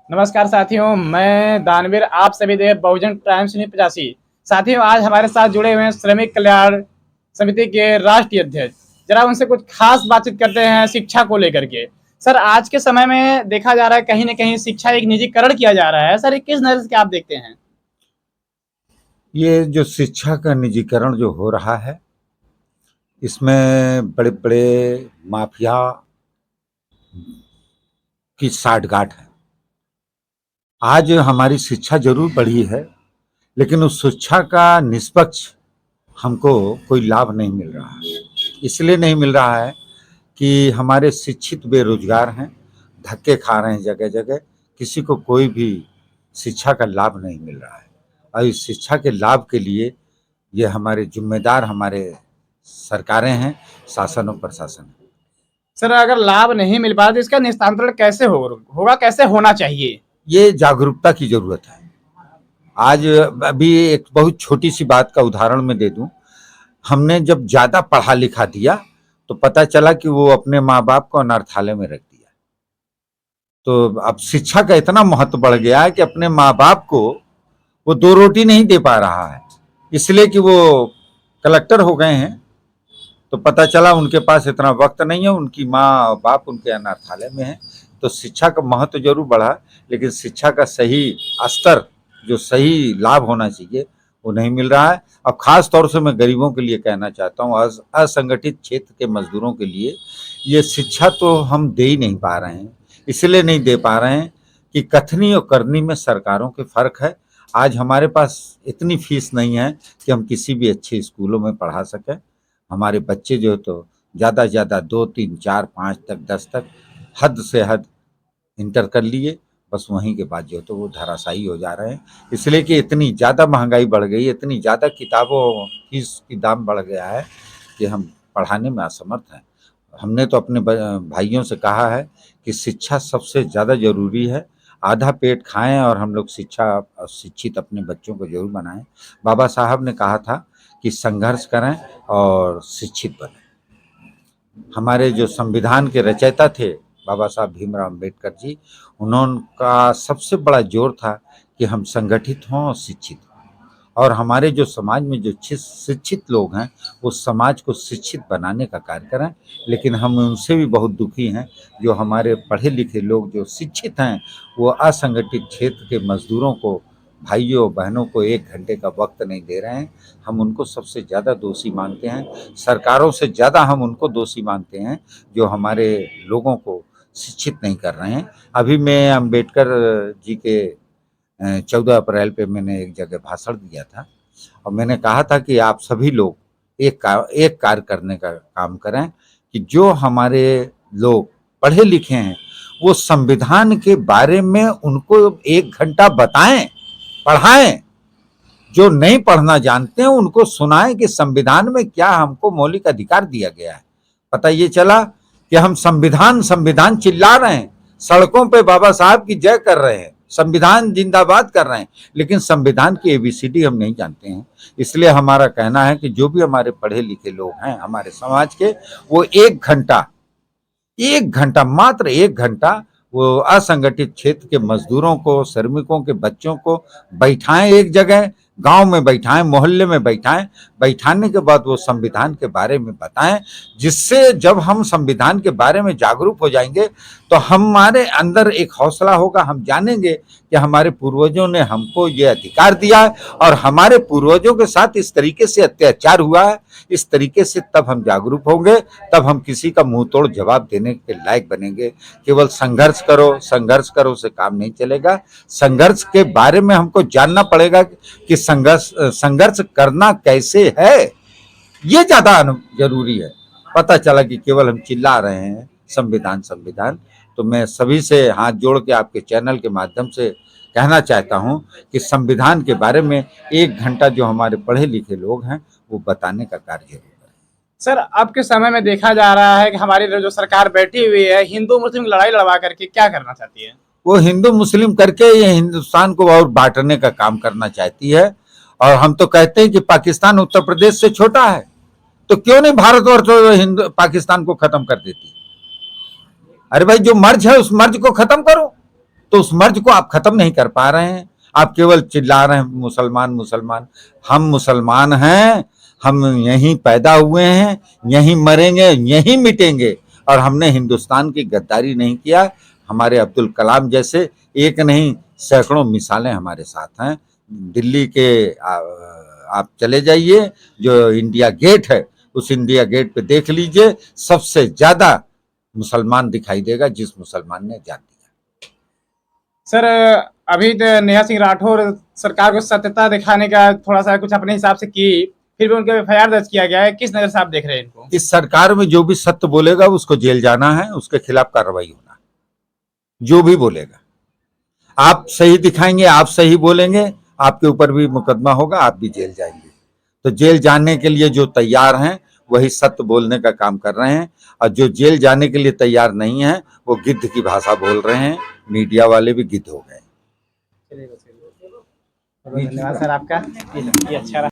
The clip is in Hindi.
नमस्कार साथियों, मैं दानवीर आप सभी देव बहुजन टाइम्स न्यूज़ 85। साथियों, आज हमारे साथ जुड़े हुए हैं श्रमिक कल्याण समिति के राष्ट्रीय अध्यक्ष। जरा उनसे कुछ खास बातचीत करते हैं शिक्षा को लेकर के। सर, आज के समय में देखा जा रहा है कहीं न कहीं शिक्षा एक निजीकरण किया जा रहा है। सर, ये किस नज़र से आप देखते हैं? ये जो शिक्षा का निजीकरण जो हो रहा है, इसमें बड़े-बड़े माफिया की साठगांठ है। आज हमारी शिक्षा ज़रूर बढ़ी है, लेकिन उस शिक्षा का निष्पक्ष हमको कोई लाभ नहीं मिल रहा है। इसलिए नहीं मिल रहा है कि हमारे शिक्षित बेरोजगार हैं, धक्के खा रहे हैं जगह-जगह, किसी को कोई भी शिक्षा का लाभ नहीं मिल रहा है। और इस शिक्षा के लाभ के लिए ये हमारे ज़िम्मेदार हमारे सरकारें हैं, शासन और प्रशासन है। सर, अगर लाभ नहीं मिल पा तो इसका निस्तारण कैसे होगा, कैसे होना चाहिए? ये जागरूकता की ज़रूरत है। आज अभी एक बहुत छोटी-सी बात का उदाहरण मैं दे दूँ। हमने जब ज़्यादा पढ़ा-लिखा दिया, तो पता चला कि वो अपने माँ-बाप को अनाथालय में रख दिया। तो अब शिक्षा का इतना महत्व बढ़ गया है कि अपने माँ-बाप को वो 2 रोटी नहीं दे पा रहा है, इसलिए कि वो कलेक्टर हो गए हैं। तो पता चला उनके पास इतना वक्त नहीं है, उनकी माँ बाप उनके अनाथालय में है। तो शिक्षा का महत्व जरूर बढ़ा, लेकिन शिक्षा का सही स्तर, जो सही लाभ होना चाहिए, वो नहीं मिल रहा है। अब खास तौर से मैं गरीबों के लिए कहना चाहता हूँ, असंगठित क्षेत्र के मजदूरों के लिए ये शिक्षा तो हम दे ही नहीं पा रहे हैं। इसलिए नहीं दे पा रहे हैं कि कथनी और करनी में सरकारों के फर्क है। आज हमारे पास इतनी फीस नहीं है कि हम किसी भी अच्छे स्कूलों में पढ़ा सकें। हमारे बच्चे जो तो ज़्यादा से ज़्यादा 2, 3, 4, 5 तक, 10 तक, हद से हद इंटर कर लिए, बस वहीं के बाद जो तो वो धराशायी हो जा रहे हैं। इसलिए कि इतनी ज़्यादा महंगाई बढ़ गई है, इतनी ज़्यादा किताबों फीस की दाम बढ़ गया है कि हम पढ़ाने में असमर्थ हैं। हमने तो अपने भाइयों से कहा है कि शिक्षा सबसे ज़्यादा ज़रूरी है। आधा पेट खाएं और हम लोग शिक्षित अपने बच्चों को जरूर बनाएं। बाबा साहब ने कहा था कि संघर्ष करें और शिक्षित बने। हमारे जो संविधान के रचयिता थे बाबा साहब भीमराव अम्बेडकर जी, उनका सबसे बड़ा जोर था कि हम संगठित हों और शिक्षित हों। और हमारे जो समाज में जो शिक्षित लोग हैं, वो समाज को शिक्षित बनाने का कार्य करें। लेकिन हम उनसे भी बहुत दुखी हैं जो हमारे पढ़े लिखे लोग जो शिक्षित हैं, वो असंगठित क्षेत्र के मजदूरों को, भाइयों बहनों को 1 घंटे का वक्त नहीं दे रहे हैं। हम उनको सबसे ज़्यादा दोषी मानते हैं। सरकारों से ज़्यादा हम उनको दोषी मानते हैं जो हमारे लोगों को शिक्षित नहीं कर रहे हैं। अभी मैं अम्बेडकर जी के 14 अप्रैल पे मैंने एक जगह भाषण दिया था और मैंने कहा था कि आप सभी लोग एक कार्य करने का काम करें कि जो हमारे लोग पढ़े लिखे हैं, वो संविधान के बारे में उनको 1 घंटा बताएं, पढ़ाएं। जो नहीं पढ़ना जानते हैं उनको सुनाएं कि संविधान में क्या हमको मौलिक अधिकार दिया गया है। पता ये चला कि हम संविधान संविधान चिल्ला रहे हैं, सड़कों पे बाबा साहब की जय कर रहे हैं, संविधान जिंदाबाद कर रहे हैं, लेकिन संविधान की एबीसीडी हम नहीं जानते हैं। इसलिए हमारा कहना है कि जो भी हमारे पढ़े लिखे लोग हैं हमारे समाज के, वो 1 घंटा, मात्र 1 घंटा वो असंगठित क्षेत्र के मजदूरों को, श्रमिकों के बच्चों को बैठाएं एक जगह, गांव में बैठाएं, मोहल्ले में बैठाएं। बैठाने के बाद वो संविधान के बारे में बताएं, जिससे जब हम संविधान के बारे में जागरूक हो जाएंगे तो हमारे अंदर एक हौसला होगा। हम जानेंगे कि हमारे पूर्वजों ने हमको ये अधिकार दिया है और हमारे पूर्वजों के साथ इस तरीके से अत्याचार हुआ है। इस तरीके से तब हम जागरूक होंगे, तब हम किसी का मुंह तोड़ जवाब देने के लायक बनेंगे। केवल संघर्ष करो से काम नहीं चलेगा। संघर्ष के बारे में हमको जानना पड़ेगा कि संघर्ष करना कैसे है, ये ज्यादा जरूरी है। पता चला कि केवल हम चिल्ला रहे हैं संविधान संविधान। तो मैं सभी से हाथ जोड़ के आपके चैनल के माध्यम से कहना चाहता हूं कि संविधान के बारे में 1 घंटा जो हमारे पढ़े लिखे लोग हैं वो बताने का कार्य जरूर करें। सर, अब के समय में देखा जा रहा है कि हमारी जो सरकार बैठी हुई है, हिंदू मुस्लिम लड़ाई लड़वा करके क्या करना चाहती है? वो हिंदू मुस्लिम करके ये हिंदुस्तान को और बांटने का काम करना चाहती है। और हम तो कहते हैं कि पाकिस्तान उत्तर प्रदेश से छोटा है, तो क्यों नहीं भारत और हिंदू पाकिस्तान को खत्म कर देती? अरे भाई, जो मर्ज है उस मर्ज को खत्म करो। तो उस मर्ज को आप खत्म नहीं कर पा रहे हैं। आप केवल चिल्ला रहे हैं मुसलमान मुसलमान। हम मुसलमान हैं, हम यहीं पैदा हुए हैं, यहीं मरेंगे, यहीं मिटेंगे। और हमने हिंदुस्तान की गद्दारी नहीं किया। हमारे अब्दुल कलाम जैसे एक नहीं सैकड़ों मिसालें हमारे साथ हैं। दिल्ली के आप चले जाइए, जो इंडिया गेट है, उस इंडिया गेट पे देख लीजिए, सबसे ज्यादा मुसलमान दिखाई देगा जिस मुसलमान ने जान दिया। सर अभी तो नेहा सिंह राठौर सरकार को सत्यता दिखाने का थोड़ा सा कुछ अपने हिसाब से की, फिर भी उनके एफआईआर दर्ज किया गया है। किस नजर से आप देख रहे हैं इनको? इस सरकार में जो भी सत्य बोलेगा उसको जेल जाना है, उसके खिलाफ कार्रवाई होना है। जो भी बोलेगा, आप सही दिखाएंगे, आप सही बोलेंगे, आपके ऊपर भी मुकदमा होगा, आप भी जेल जाएंगे। तो जेल जाने के लिए जो तैयार हैं वही सत्य बोलने का काम कर रहे हैं, और जो जेल जाने के लिए तैयार नहीं है वो गिद्ध की भाषा बोल रहे हैं। मीडिया वाले भी गिद्ध हो गए। धन्यवाद सर आपका, ये अच्छा रहा।